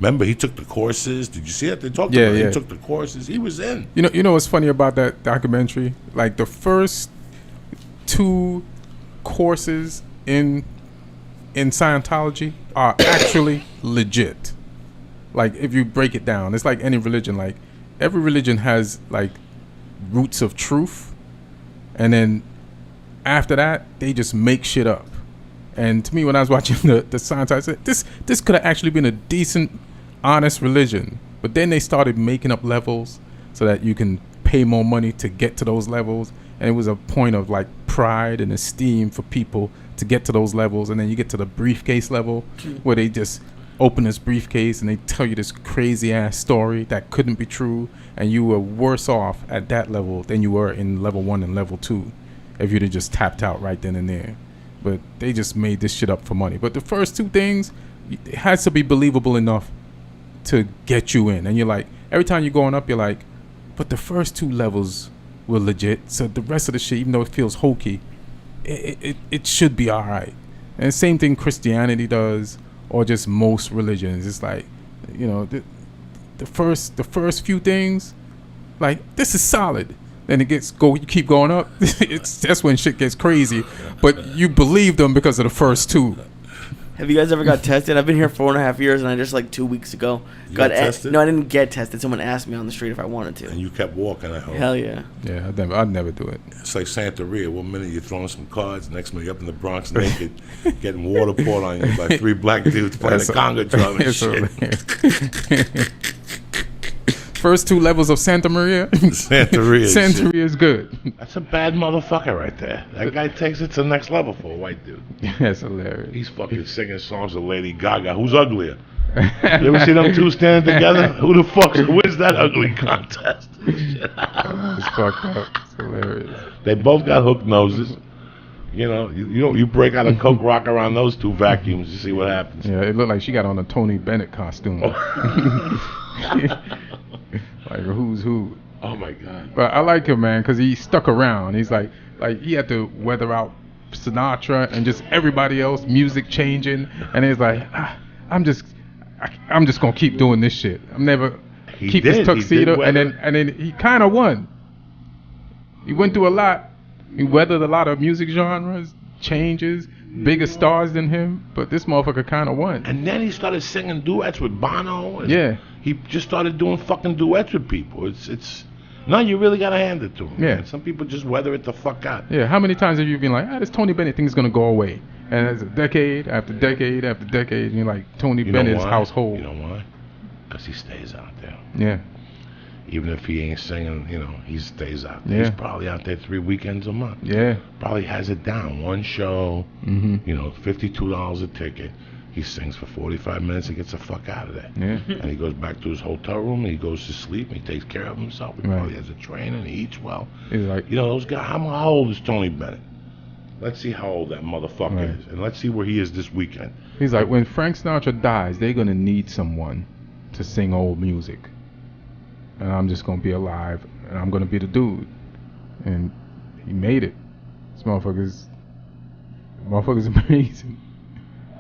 Remember, he took the courses. Did you see that? They talked about it. He took the courses. He was in. You know what's funny about that documentary? Like the first 2 courses in Scientology are actually legit. Like if you break it down, it's like any religion. Like every religion has like roots of truth, and then after that they just make shit up. And to me, when I was watching the Scientology, I said this could have actually been a decent, honest religion. But then they started making up levels so that you can pay more money to get to those levels, and it was a point of like pride and esteem for people to get to those levels. And then you get to the briefcase level where they just open this briefcase and they tell you this crazy ass story that couldn't be true, and you were worse off at that level than you were in level 1 and level 2 if you'd have just tapped out right then and there. But they just made this shit up for money. But the first 2 things, it has to be believable enough to get you in. And you're like, every time you're going up, you're like, but the first 2 levels were legit, so the rest of the shit, even though it feels hokey, it should be all right. And the same thing Christianity does, or just most religions. It's like, you know, the first few things, like, this is solid. Then you keep going up. That's when shit gets crazy. But you believe them because of the first 2. Have you guys ever got tested? I've been here 4.5 years, and I just like 2 weeks ago got tested. No, I didn't get tested. Someone asked me on the street if I wanted to. And you kept walking, I hope. Hell yeah. Yeah, I'd never do it. It's like Santeria. 1 minute you're throwing some cards, the next minute you're up in the Bronx naked, getting water poured on you by 3 black dudes playing the conga drum and shit. First 2 levels of Santa Maria. Santeria is good. That's a bad motherfucker right there. That guy takes it to the next level for a white dude. That's hilarious. He's fucking singing songs of Lady Gaga. Who's uglier? You ever see them 2 standing together? Who the fuck wins that ugly contest? It's fucked up. It's hilarious. They both got hook noses. You know, you break out a Coke rock around those 2 vacuums, you see what happens. Yeah, it looked like she got on a Tony Bennett costume. Like who's who. Oh my God. But I like him, man, because he stuck around. He's like he had to weather out Sinatra and just everybody else, music changing, and he's like, I'm just gonna keep doing this shit. I'm never keep his tuxedo, and then he kind of won. He went through a lot. He weathered a lot of music genres, changes, bigger stars than him, but this motherfucker kind of won. And then he started singing duets with Bono. And yeah. He just started doing fucking duets with people. It's no, you really gotta hand it to him. Yeah. Man. Some people just weather it the fuck out. Yeah. How many times have you been like, this Tony Bennett thing's gonna go away? And it's a decade after decade after decade, and you're like, Tony Bennett's household. You know why? Because he stays out there. Yeah. Even if he ain't singing, he stays out there. Yeah. He's probably out there 3 weekends a month. Yeah. Probably has it down. 1 show, $52 a ticket. He sings for 45 minutes and gets the fuck out of there. Yeah. And he goes back to his hotel room, and he goes to sleep, and he takes care of himself. He probably has a trainer, and he eats well. He's like, those guys, how old is Tony Bennett? Let's see how old that motherfucker is. And let's see where he is this weekend. He's like, when Frank Sinatra dies, they're going to need someone to sing old music. And I'm just going to be alive, and I'm going to be the dude. And he made it. This motherfucker's amazing.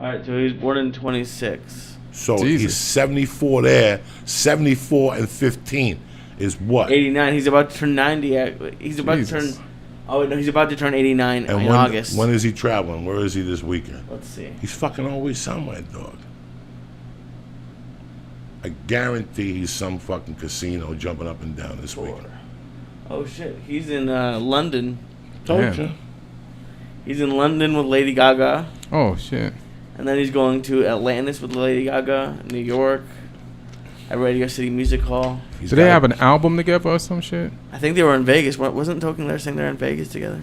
All right, so he was born in 26. So Jesus. He's 74 there. 74 and 15 is what? 89. He's about to turn 90. He's about to turn... Oh, no, he's about to turn 89 in August. When is he traveling? Where is he this weekend? Let's see. He's fucking always somewhere, dog. I guarantee he's some fucking casino jumping up and down this weekend. Oh, shit. He's in London. Told you. He's in London with Lady Gaga. Oh, shit. And then he's going to Atlantis with Lady Gaga, New York, at Radio City Music Hall. Do they have an album together or some shit? I think they were in Vegas. Wasn't Token Lair saying they're in Vegas together?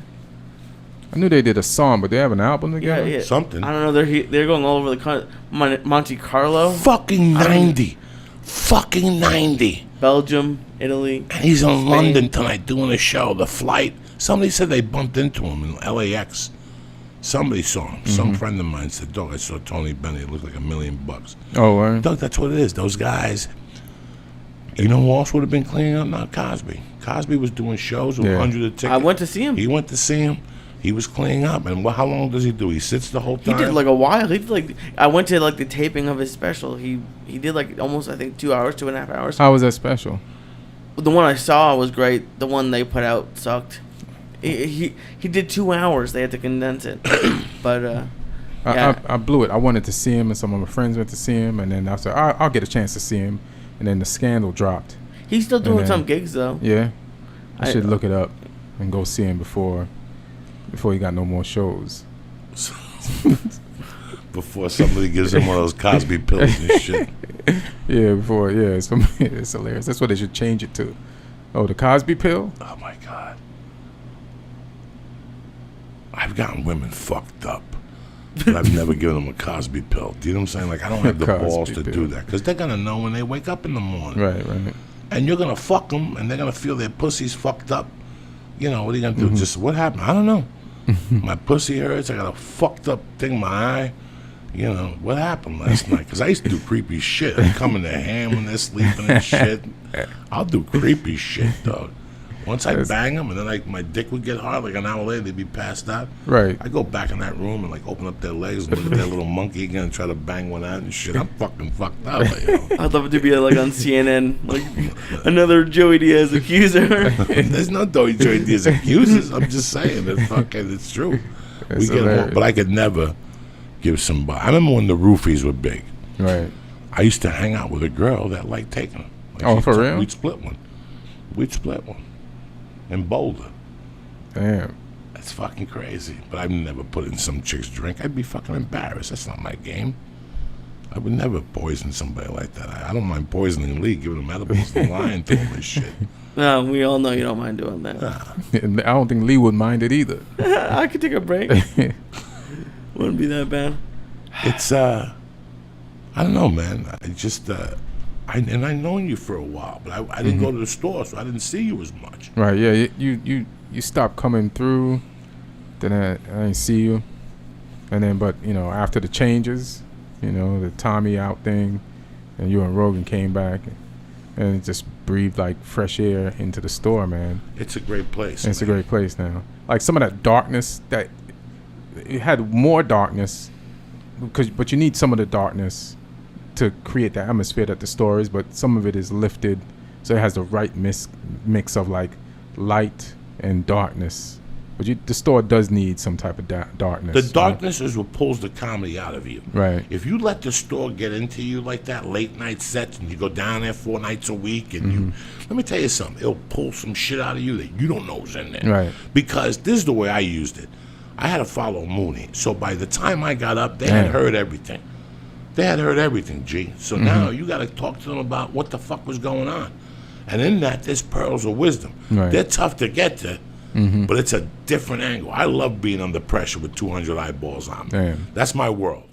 I knew they did a song, but they have an album together? Yeah. Something. I don't know. They're going all over the country. Monte Carlo. Fucking 90. Fucking 90. Belgium, Italy. And he's in Spain. London tonight doing a show. The flight. Somebody said they bumped into him in LAX. Somebody saw him. Some friend of mine said, Doug, I saw Tony Bennett. It looked like $1 million. Oh, right. Doug, that's what it is. Those guys. You know who else would have been cleaning up? Not Cosby. Cosby was doing shows with hundreds of tickets. I went to see him. He went to see him. He was cleaning up, and how long does he do? He sits the whole time. He did like a while. He did like I went to like the taping of his special. He did like almost I think 2 hours, 2.5 hours. How was that special? The one I saw was great. The one they put out sucked. He did 2 hours. They had to condense it, but yeah. I blew it. I wanted to see him, and some of my friends went to see him, and then I said I'll get a chance to see him, and then the scandal dropped. He's still doing some gigs though. Yeah, I should look it up and go see him before he got no more shows. Before somebody gives him one of those Cosby pills and shit. Yeah, it's hilarious. That's what they should change it to. Oh, the Cosby pill? Oh my God. I've gotten women fucked up, but I've never given them a Cosby pill. Do you know what I'm saying? Like, I don't have the balls to do that, because they're gonna know when they wake up in the morning. Right. And you're gonna fuck them, and they're gonna feel their pussy's fucked up. You know, what are you gonna do? Just, what happened? I don't know. My pussy hurts. I got a fucked up thing in my eye. You know, what happened last night? Because I used to do creepy shit. I'd come in their hand when they're sleeping and shit. I'll do creepy shit, dog. Once I bang them, and then my dick would get hard, like an hour later, they'd be passed out. Right. I go back in that room and like open up their legs and look at that little monkey again and try to bang one out and shit. I'm fucking fucked up. You know? I'd love it to be like on CNN, like another Joey Diaz accuser. There's no Joey Diaz accusers. I'm just saying it's true. We get more, but I could never give somebody. I remember when the roofies were big. Right. I used to hang out with a girl that liked taking them. Like for real? We'd split one. In Boulder. Damn. That's fucking crazy. But I've never put in some chick's drink. I'd be fucking embarrassed. That's not my game. I would never poison somebody like that. I don't mind poisoning Lee, giving him edibles and lying to him and shit. No, we all know you don't mind doing that. And I don't think Lee would mind it either. I could take a break. Wouldn't be that bad. It's I don't know, man. I just I've known you for a while, but I didn't go to the store, so I didn't see you as much. Right, yeah. You stopped coming through, then I didn't see you. And then, but, after the changes, the Tommy out thing, and you and Rogan came back, and it just breathed like fresh air into the store, man. It's a great place. It's a great place now. Like some of that darkness, that it had more darkness, but you need some of the darkness to create the atmosphere that the store is, but some of it is lifted, so it has the right mix of like light and darkness. But the store does need some type of darkness. The darkness is what pulls the comedy out of you. Right. If you let the store get into you like that, late night sets, and you go down there 4 nights a week, and let me tell you something, it'll pull some shit out of you that you don't know is in there. Right. Because this is the way I used it. I had to follow Mooney, so by the time I got up, they had heard everything. They had heard everything, G. So now you got to talk to them about what the fuck was going on. And in that, there's pearls of wisdom. Right. They're tough to get to, but it's a different angle. I love being under pressure with 200 eyeballs on me. Damn. That's my world.